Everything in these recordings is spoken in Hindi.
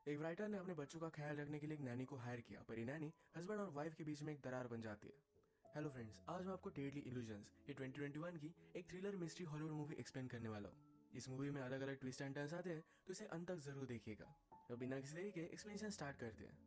एक राइटर ने अपने बच्चों का ख्याल रखने के लिए एक नैनी को हायर किया, पर ये नैनी हस्बैंड और वाइफ के बीच में एक दरार बन जाती है। हेलो फ्रेंड्स, आज मैं आपको डेडली इल्यूजन्स ये 2021 की एक thriller mystery Hollywood movie explain करने वाला हूँ। इस मूवी में अलग अलग ट्विस्ट एंड टर्न्स आते हैं, तो इसे अंत तक जरूर देखिएगा। तो बिना किसी देरी के एक्सप्लेनेशन स्टार्ट करते हैं।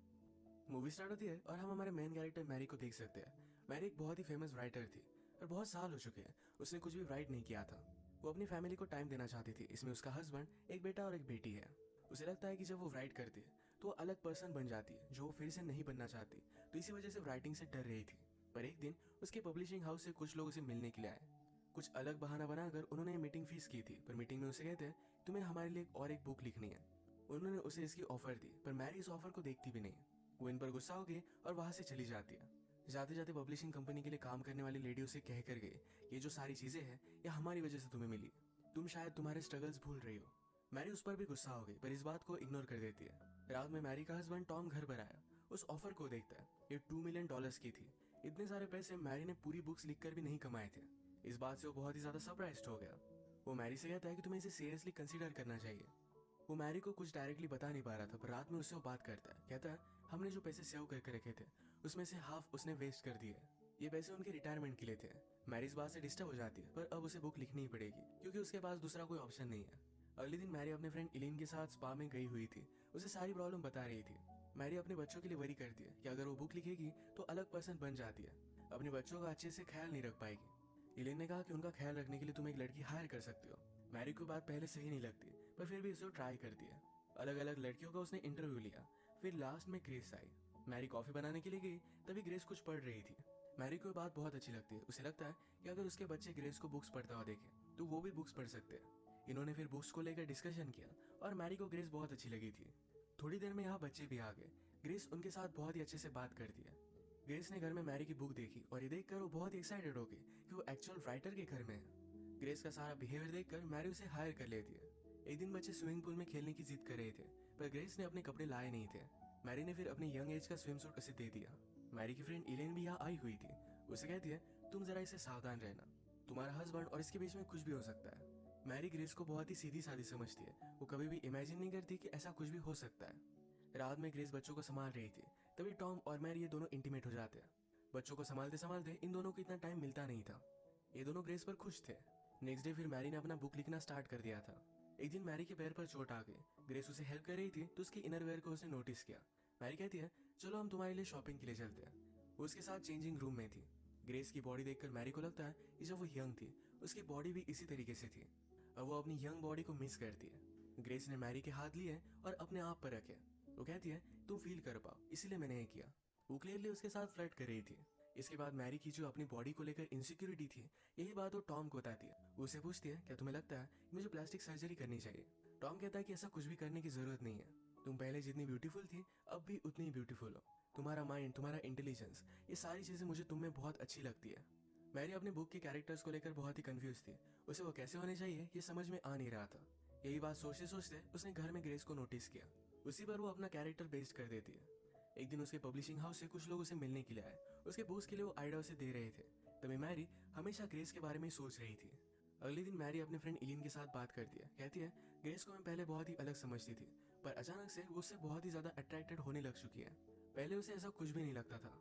मूवी स्टार्ट होती है और हम हमारे मेन कैरेक्टर मैरी को देख सकते हैं। मैरी एक बहुत ही फेमस राइटर थी और बहुत साल हो चुके हैं उसने कुछ भी राइट नहीं किया था। वो अपनी फैमिली को टाइम देना चाहती थी। इसमें उसका हस्बैंड, एक बेटा और एक बेटी है। उसे लगता है कि जब वो राइट करती है तो वो अलग पर्सन बन जाती है, जो वो फिर से नहीं बनना चाहती। तो इसी वजह से राइटिंग से डर रही थी। पर एक दिन उसके पब्लिशिंग हाउस से कुछ लोग उसे मिलने के लिए आए। कुछ अलग बहाना बनाकर उन्होंने मीटिंग फीस की थी, पर मीटिंग में उसे कहते हैं तुम्हें हमारे लिए और एक बुक लिखनी है। उन्होंने उसे इसकी ऑफर दी, पर मैरी इस ऑफर को देखती भी नहीं। वो इन पर गुस्सा हो गई और वहां से चली जाती है। जाते जाते पब्लिशिंग कंपनी के लिए काम करने वाली लेडी उसे कह कर गई, ये जो सारी चीजें हैं ये हमारी वजह से तुम्हें मिली, तुम शायद तुम्हारे स्ट्रगल्स भूल रही हो। मैरी उस पर भी गुस्सा हो गई, पर इस बात को इग्नोर कर देती है। रात में मैरी का हस्बैंड टॉम घर पर आया। उस ऑफर को देखता है। ये $2 मिलियन की थी। इतने सारे पैसे मैरी ने पूरी बुक्स लिखकर भी नहीं कमाए थे। इस बात से वो बहुत ही ज्यादा सरप्राइज्ड हो गया। वो मैरी से कहता है कि तुम्हें इसे सीरियसली कंसीडर करना चाहिए। वो मैरी को कुछ डायरेक्टली बता नहीं पा रहा था, पर रात में उससे वो बात करता है। कहता है हमने जो पैसे सेव करके रखे थे उसमें से हाफ उसने वेस्ट कर दिए। ये पैसे उनके रिटायरमेंट के लिए थे। मैरी इस बात से डिस्टर्ब हो जाती है, पर अब उसे बुक लिखनी ही पड़ेगी क्योंकि उसके पास दूसरा कोई ऑप्शन नहीं है। अगले दिन मैरी अपने फ्रेंड इलिन के साथ स्पा में गई हुई थी। उसे सारी प्रॉब्लम बता रही थी। मैरी अपने बच्चों के लिए वरी करती है कि अगर वो बुक लिखेगी तो अलग पर्सन बन जाती है, अपने बच्चों का अच्छे से ख्याल नहीं रख पाएगी। इलिन ने कहा कि उनका ख्याल रखने के लिए तुम एक लड़की हायर कर सकते हो। मैरी को बात पहले सही नहीं लगती, पर फिर भी उसे ट्राई करती है। अलग अलग लड़कियों का उसने इंटरव्यू लिया। फिर लास्ट में ग्रेस आई। मैरी कॉफी बनाने के लिए गई, तभी ग्रेस कुछ पढ़ रही थी। मैरी को ये बात बहुत अच्छी लगती है। उसे लगता है कि अगर उसके बच्चे ग्रेस को बुक्स पढ़ता हुआ देखे तो वो भी बुक्स पढ़ सकते हैं। इन्होंने फिर बुक्स को लेकर डिस्कशन किया और मैरी को ग्रेस बहुत अच्छी लगी थी। थोड़ी देर में यहाँ बच्चे भी आ गए। ग्रेस उनके साथ बहुत ही अच्छे से बात करती है। ग्रेस ने घर में मैरी की बुक देखी और ये देखकर वो बहुत एक्साइटेड हो गई कि वो एक्चुअल राइटर के घर में है। ग्रेस का सारा बिहेवियर देखकर मैरी उसे हायर कर लेती है। एक दिन बच्चे स्विमिंग पूल में खेलने की जिद कर रहे थे, पर ग्रेस ने अपने कपड़े लाए नहीं थे। मैरी ने फिर अपनी यंग एज का स्विम सूट उसे दे दिया। मैरी की फ्रेंड इलेन भी यहाँ आई हुई थी। उसे कहती है तुम जरा इसे सावधान रहना, तुम्हारा हस्बैंड और इसके बीच में कुछ भी हो सकता है। मैरी ग्रेस को बहुत ही सीधी सादी समझती है। वो कभी भी इमेजिन नहीं करती कि ऐसा कुछ भी हो सकता है। रात में ग्रेस बच्चों को संभाल रही थी, तभी टॉम और मैरी ये दोनों इंटीमेट हो जाते हैं। बच्चों को संभालते संभालते इन दोनों को इतना टाइम मिलता नहीं था। ये दोनों ग्रेस पर खुश थे। नेक्स्ट डे फिर मैरी ने अपना बुक लिखना स्टार्ट कर दिया था। एक दिन मैरी के पैर पर चोट आ गई। ग्रेस उसे हेल्प कर रही थी तो उसकी इनरवेयर को उसने नोटिस किया। मैरी कहती है चलो हम तुम्हारे लिए शॉपिंग के लिए चलते हैं। वो उसके साथ चेंजिंग रूम में थी। ग्रेस की बॉडी देखकर मैरी को लगता है कि जब वो यंग थी उसकी बॉडी भी इसी तरीके से थी। अब वो अपनी यंग बॉडी को मिस करती है। ग्रेस ने मैरी के हाथ लिए और अपने आप पर रखे। वो कहती है तुम फील कर पाओ, इसीलिए मैंने ये किया। वो क्लियरली उसके साथ फ्लर्ट कर रही थी। इसके बाद मैरी की जो अपनी बॉडी को लेकर इनसिक्योरिटी थी, यही बात वो टॉम को बताती है। वो उसे पूछती है क्या तुम्हें लगता है कि मुझे प्लास्टिक सर्जरी करनी चाहिए। टॉम कहता है कि ऐसा कुछ भी करने की जरूरत नहीं है। तुम पहले जितनी ब्यूटीफुल थी अब भी उतनी ही ब्यूटीफुल हो। तुम्हारा माइंड, तुम्हारा इंटेलिजेंस, ये सारी चीजें मुझे तुम में बहुत अच्छी लगती है। मैरी अपने बुक के कैरेक्टर्स को लेकर बहुत ही कंफ्यूज थी। उसे वो कैसे होने चाहिए ये समझ में आ नहीं रहा था। यही बात सोचते सोचते उसने घर में ग्रेस को नोटिस किया। उसी पर वो अपना कैरेक्टर बेस्ड कर देती है। एक दिन उसके पब्लिशिंग हाउस से कुछ लोग उसे मिलने के लिए आए। उसके बुक्स के लिए वो आइडिया उसे दे रहे थे। तभी मैरी हमेशा ग्रेस के बारे में ही सोच रही थी। अगले दिन मैरी अपने फ्रेंड इलिन के साथ बात करती है। कहती है ग्रेस को मैं पहले बहुत ही अलग समझती थी, पर अचानक से वो उससे बहुत ही ज्यादा अट्रैक्टेड होने लग चुकी है। पहले उसे ऐसा कुछ भी नहीं लगता था।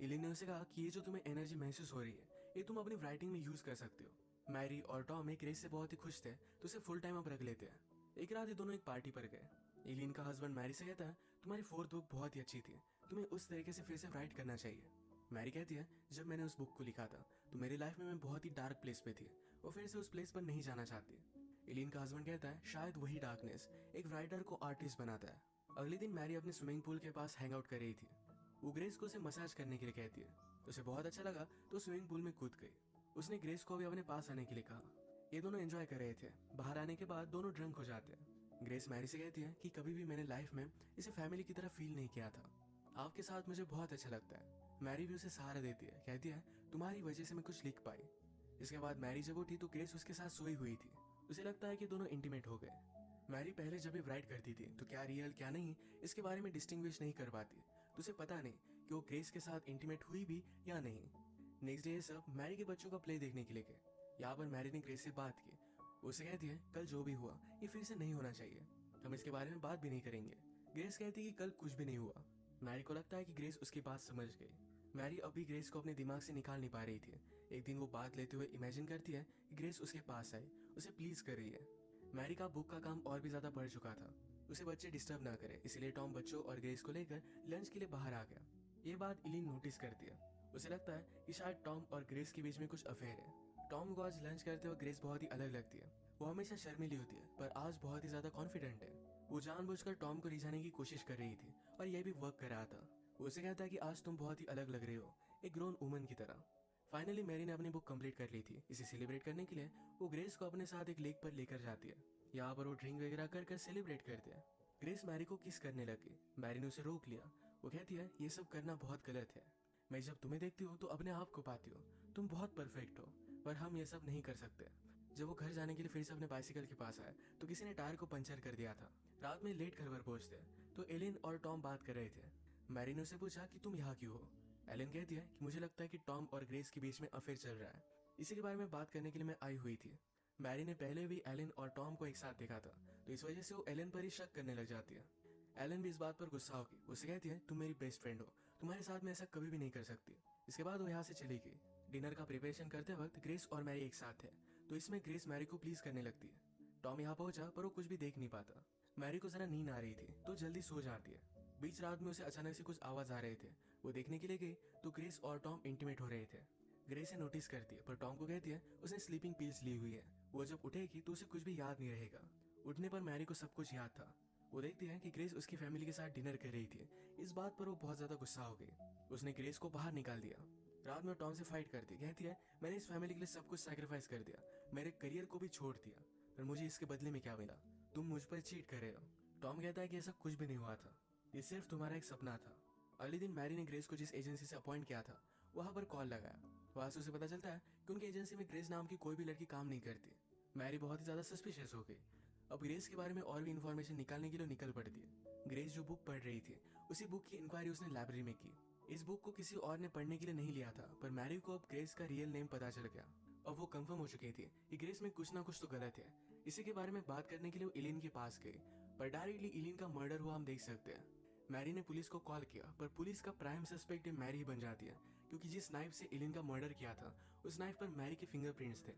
इलिन ने उसे कहा कि ये जो तुम्हें एनर्जी महसूस हो रही है ये तुम अपनी राइटिंग में यूज कर सकते हो। मैरी और टॉम एक ग्रेस से बहुत ही खुश थे, तो उसे फुल टाइम अब रख लेते हैं। एक रात ये दोनों एक पार्टी पर गए। इलिन का हस्बैंड मैरी से कहता है तुम्हारी फोर्थ बुक बहुत ही अच्छी थी, तुम्हें उस तरीके से फिर से राइट करना चाहिए। मैरी कहती है जब मैंने उस बुक को लिखा था तो मेरी लाइफ में मैं बहुत ही डार्क प्लेस पे थी और फिर से उस प्लेस पर नहीं जाना चाहती। इलिन का हस्बैंड कहता है शायद वही डार्कनेस एक राइटर को आर्टिस्ट बनाता है। अगले दिन मैरी अपने स्विमिंग पूल के पास हैंग आउट कर रही थी। वो ग्रेस को उसे मसाज करने के लिए कहती है। उसे बहुत अच्छा लगा तो स्विमिंग पूल में कूद गई। उसने ग्रेस को भी अपने पास आने के लिए कहा। ये दोनों एंजॉय कर रहे थे। बाहर आने के बाद दोनों ड्रंक हो जाते हैं। ग्रेस मैरी से कहती है कि कभी भी मैंने लाइफ में इसे फैमिली की तरह फील नहीं किया था। आपके साथ मुझे बहुत अच्छा लगता है। मैरी भी उसे सहारा देती है। कहती है तुम्हारी वजह से मैं कुछ लिख पाई। इसके बाद मैरी जब उठी तो ग्रेस उसके साथ सोई हुई थी। उसे लगता है कि दोनों इंटीमेट हो गए। मैरी पहले जब भी राइट करती थी तो क्या रियल क्या नहीं इसके बारे में डिस्टिंग्विश नहीं कर पाती, तो उसे पता नहीं कि वो ग्रेस के साथ इंटीमेट हुई भी या नहीं। नेक्स्ट डे सब मैरी के बच्चों का प्ले देखने के लिए गए। यहाँ पर मैरी ने ग्रेस से बात की। उसे कहती है कल जो भी हुआ ये फिर से नहीं होना चाहिए, हम इसके बारे में बात भी नहीं करेंगे। ग्रेस कहती है कि कल कुछ भी नहीं हुआ। मैरी को लगता है कि ग्रेस उसकी बात समझ गई। मैरी अभी ग्रेस को अपने दिमाग से निकाल नहीं पा रही थी। एक दिन वो बात लेते हुए इमेजिन करती है कि ग्रेस उसके पास आए, उसे प्लीज कर रही है। मैरी का बुक का काम और भी ज्यादा बढ़ चुका था। उसे बच्चे डिस्टर्ब ना करे, इसलिए टॉम बच्चों और ग्रेस को लेकर लंच के लिए बाहर आ गया। ये बात इलीन नोटिस करती है। उसे लगता है कि शायद टॉम और ग्रेस के बीच में कुछ अफेयर है। टॉम को आज लंच करते हुए ग्रेस बहुत ही अलग लगती है। वो हमेशा शर्मीली होती है, पर आज बहुत ही ज्यादा कॉन्फिडेंट है। वो जानबूझकर टॉम को रिझाने की कोशिश कर रही थी और यह भी वर्क कर रहा था। वो उसे कहता है कि आज तुम बहुत ही अलग लग रहे हो, एक ग्रोन वुमन की तरह। फाइनली मैरी ने अपनी बुक कंप्लीट कर ली थी। इसे सेलिब्रेट करने के लिए वो ग्रेस को अपने साथ एक लेक पर लेकर जाती है। यहाँ पर वो ड्रिंक वगैरह कर सेलिब्रेट करते हैं। ग्रेस मैरी को किस करने लगी। मैरी ने उसे रोक लिया। वो कहती है ये सब करना बहुत गलत है। मैं जब तुम्हें देखती हूँ तो अपने आप को पाती हूँ, तुम बहुत परफेक्ट हो, पर हम ये सब नहीं कर सकते। जब वो घर जाने के लिए फिर से अपने बाइसिकल के पास आए तो किसी ने टायर को पंचर कर दिया था। रात में लेट घर पर पहुंचते तो एलिन और टॉम बात कर रहे थे। मैरी ने उसे पूछा कि तुम यहाँ क्यों हो। एलिन कहती है कि मुझे लगता है कि टॉम और ग्रेस के बीच में अफेयर चल रहा है, इसी के बारे में बात करने के लिए मैं आई हुई थी। मैरी ने पहले भी एलिन और टॉम को एक साथ देखा था, तो इस वजह से वो एलिन पर ही शक करने लग जाती है। एलिन भी इस बात पर गुस्सा होगी। उसे कहती है तुम मेरी बेस्ट फ्रेंड हो, तुम्हारे साथ मैं ऐसा कभी भी नहीं कर सकती। इसके बाद वो यहाँ से चली गई। डिनर का प्रिपरेशन करते वक्त ग्रेस और मैरी एक साथ थे, तो इसमें ग्रेस मैरी को प्लीज करने लगती है। टॉम यहाँ पहुंचा पर वो कुछ भी देख नहीं पाता। मैरी को जरा नींद आ रही थी तो जल्दी सो जाती है। बीच रात में उसे अचानक से कुछ आवाज आ रहे थे। वो देखने के लिए गई तो ग्रेस और टॉम इंटीमेट हो रहे थे। ग्रेस से नोटिस करती है, पर टॉम को कहती है उसने स्लीपिंग पिल्स ली हुई है, वो जब उठेगी तो उसे कुछ भी याद नहीं रहेगा। उठने पर मैरी को सब कुछ याद था। वो देखती है कि ग्रेस उसकी फैमिली के साथ डिनर कर रही थी। इस बात पर वो बहुत ज्यादा गुस्सा हो गई। उसने ग्रेस को बाहर निकाल दिया। रात में टॉम से फाइट करती, कहती है मैंने इस फैमिली के लिए सब कुछ सैक्रिफाइस कर दिया, मेरे करियर को भी छोड़ दिया, पर मुझे इसके बदले में क्या मिला, तुम मुझ पर चीट कर रहे हो। टॉम कहता है कि ऐसा कुछ भी नहीं हुआ था, ये सिर्फ तुम्हारा एक सपना था। अगले दिन मैरी ने ग्रेस को जिस एजेंसी से अपॉइंट किया था वहां पर कॉल लगाया। वहां से उसे पता चलता है कि उनकी एजेंसी में ग्रेस नाम की कोई भी लड़की काम नहीं करती। मैरी बहुत ही ज्यादा सस्पिशियस हो गई। अब ग्रेस के बारे में और भी इन्फॉर्मेशन निकालने के लिए निकल पड़ती है। ग्रेस जो बुक पढ़ रही थी उसी बुक की इंक्वायरी उसने लाइब्रेरी में की। इस बुक को किसी और ने पढ़ने के लिए नहीं लिया था, पर मैरी को अब ग्रेस का रियल नेम पता चल गया। अब वो कंफर्म हो चुकी थी कि ग्रेस में कुछ ना कुछ तो गलत है। इसी के बारे में बात करने के लिए वो इलिन के पास गई, पर डायरेक्टली इलिन का मर्डर हुआ हम देख सकते हैं। मैरी ने पुलिस को कॉल किया, पर पुलिस का प्राइम सस्पेक्ट मैरी ही बन जाती है, क्योंकि जिस नाइफ से इलिन का मर्डर किया था उस नाइफ पर मैरी के फिंगरप्रिंट्स थे।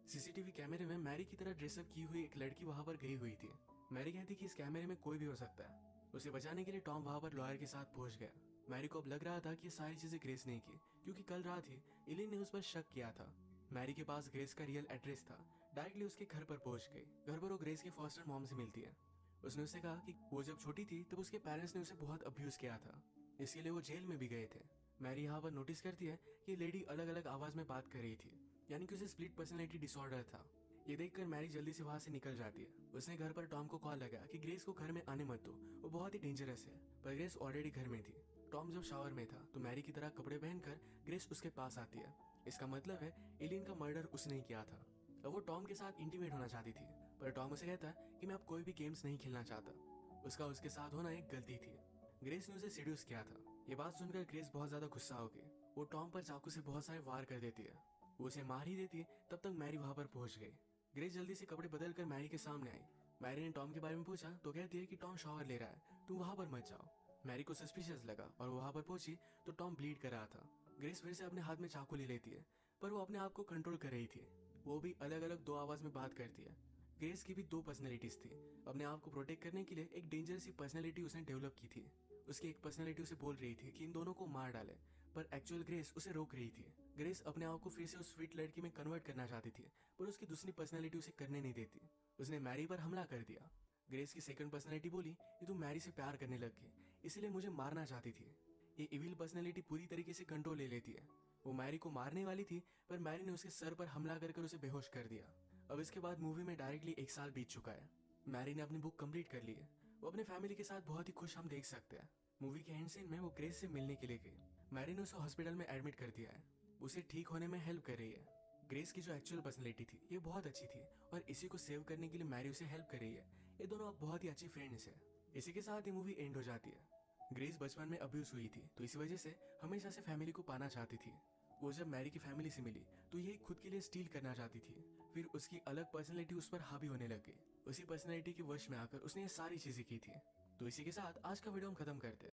सीसीटीवी कैमरे में मैरी की तरह ड्रेसअप की हुई एक लड़की वहां पर गई हुई थी। मैरी कहती कि इस कैमरे में कोई भी हो सकता है। उसे बचाने के लिए टॉम वहां पर लॉयर के साथ पहुंच गया। मैरी को अब लग रहा था कि ये सारी चीजें ग्रेस ने की, क्योंकि कल रात ही इलिन ने उस पर शक किया था। मैरी के पास ग्रेस का रियल एड्रेस था। डायरेक्टली उसके घर पर पहुंच गई। घर पर वो ग्रेस के फॉस्टर मॉम से मिलती है। उसने उससे कहा कि वो जब छोटी थी तब उसके पेरेंट्स ने उसे बहुत अब्यूज किया था, इसके लिए वो जेल में भी गए थे। मैरी यहाँ पर नोटिस करती है कि लेडी अलग अलग आवाज में बात कर रही थी, यानी कि उसे स्प्लिट पर्सनैलिटी डिसऑर्डर था। ये देखकर मैरी जल्दी से वहां से निकल जाती है। उसने घर पर टॉम को कॉल लगाया कि ग्रेस को घर में आने मत दो, वो बहुत ही डेंजरस है, पर ग्रेस ऑलरेडी घर में थी। टॉम जब शावर में था तो मैरी की तरह कपड़े पहनकर ग्रेस उसके पास आती है। इसका मतलब है एलिन का मर्डर उसने ही किया था। अब वो टॉम के साथ इंटीमेट होना चाहती थी, पर टॉम उसे कहता है कि मैं अब कोई भी गेम्स नहीं खेलना चाहता। उसका उसके साथ होना एक गलती थी। ग्रेस ने उसे सीड्यूस किया था। ये बात सुनकर ग्रेस बहुत ज्यादा गुस्सा हो गई। वो टॉम पर चाकू से बहुत सारे वार कर देती है। वो उसे मार ही देती है, तब तक मैरी वहां पर पहुंच गई। ग्रेस जल्दी से कपड़े बदल कर मैरी के सामने आई। मैरी ने टॉम के बारे में पूछा तो कहती है कि टॉम शावर ले रहा है, तुम वहां पर मत जाओ। मैरी को सस्पिशियस लगा और वो वहां पर पहुंची तो टॉम ब्लीड कर रहा था। ग्रेस फिर से अपने हाथ में चाकू ले लेती है, पर वो अपने आप को कंट्रोल कर रही थी। वो भी अलग अलग दो आवाज में बात करती है। ग्रेस की भी दो पर्सनैलिटीज थी। अपने आप को प्रोटेक्ट करने के लिए एक डेंजरस सी पर्सनैलिटी उसने डेवलप की थी। उसकी एक पर्सनैलिटी उसे बोल रही थी कि इन दोनों को मार डाले, पर एक्चुअल ग्रेस उसे रोक रही थी। ग्रेस अपने आप को फिर से उस स्वीट लड़की में कन्वर्ट करना चाहती थी, पर उसकी दूसरी पर्सनैलिटी उसे करने नहीं देती। उसने मैरी पर हमला कर दिया। ग्रेस की सेकंड पर्सनैलिटी बोली कि तुम मैरी से प्यार करने लग गई, इसलिए मुझे मारना चाहती थी। ये इविल पर्सनैलिटी पूरी तरीके से कंट्रोल ले लेती है। वो मैरी को मारने वाली थी, पर मैरी ने उसके सर पर हमला कर उसे बेहोश कर दिया। अब इसके बाद मूवी में डायरेक्टली 1 साल बीत चुका है। मैरी ने अपनी बुक कंप्लीट कर ली है। वो अपने फैमिली के साथ बहुत ही खुश हम देख सकते हैं। मूवी के एंड सीन में वो ग्रेस से मिलने के लिए गई। मैरी ने उसे हॉस्पिटल में एडमिट कर दिया है। उसे ठीक होने में हेल्प कर रही है। ग्रेस की जो एक्चुअल पर्सनैलिटी थी ये बहुत अच्छी थी, और इसी को सेव करने के लिए मैरी उसे हेल्प कर रही है। ये दोनों अब बहुत ही अच्छी फ्रेंड्स है। इसी के साथ ये मूवी एंड हो जाती है। ग्रेस बचपन में अब्यूज हुई थी, तो इसी वजह से हमेशा से फैमिली को पाना चाहती थी। वो जब मैरी की फैमिली से मिली तो ये खुद के लिए स्टील करना चाहती थी। फिर उसकी अलग पर्सनैलिटी उस पर हावी होने लग गई। उसी पर्सनैलिटी के वश में आकर उसने ये सारी चीजें की थी। तो इसी के साथ आज का वीडियो हम खत्म करते हैं।